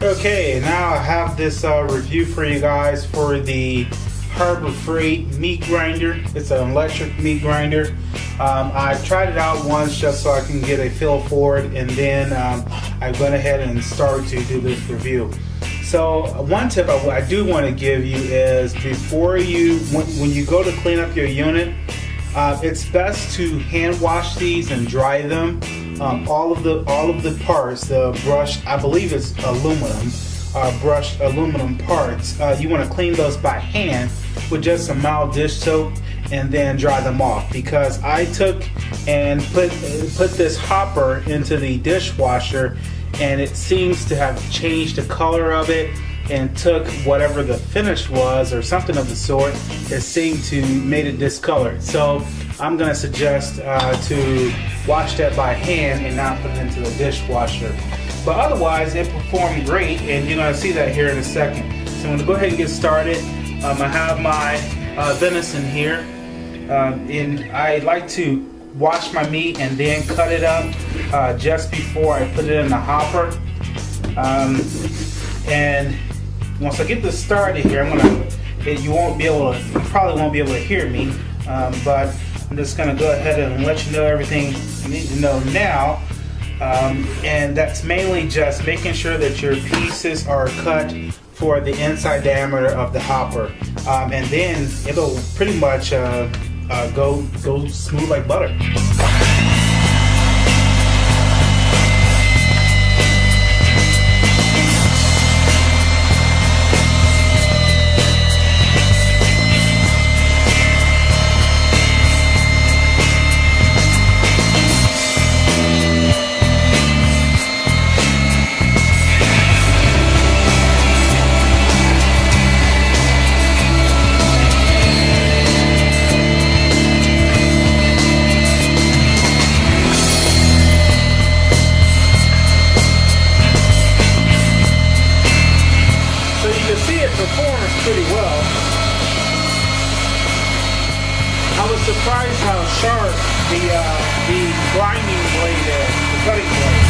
Okay, now I have this review for you guys for the Harbor Freight meat grinder. It's an electric meat grinder. I tried it out once just so I can get a feel for it, and then I went ahead and started to do this review. So one tip I do want to give you is before when you go to clean up your unit, it's best to hand wash these and dry them. All of the parts, the brush, I believe it's aluminum, brushed aluminum parts. You want to clean those by hand with just some mild dish soap and then dry them off. Because I took and put this hopper into the dishwasher, and it seems to have changed the color of it, and took whatever the finish was or something of the sort. It seemed to made it discolored. So I'm going to suggest to wash that by hand and not put it into the dishwasher. But otherwise, it performed great, and you're going to see that here in a second. So I'm going to go ahead and get started. I have my venison here, and I like to wash my meat and then cut it up just before I put it in the hopper. And once I get this started here, you probably won't be able to hear me, but I'm just gonna go ahead and let you know everything you need to know now. And that's mainly just making sure that your pieces are cut for the inside diameter of the hopper, and then it'll pretty much go smooth like butter. Performs pretty well. I was surprised how sharp the grinding blade is, the cutting blade.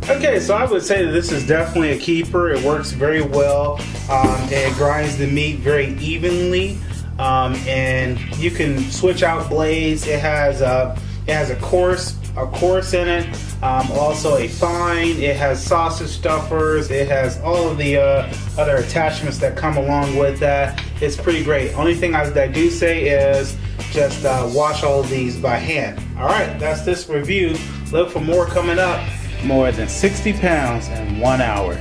Okay, so I would say that this is definitely a keeper. It works very well. It grinds the meat very evenly, and you can switch out blades. It has a coarse in it, also a fine. It has sausage stuffers. It has all of the other attachments that come along with that. It's pretty great. Only thing I do say is just wash all of these by hand. All right, that's this review. Look for more coming up. More than 60 pounds in 1 hour.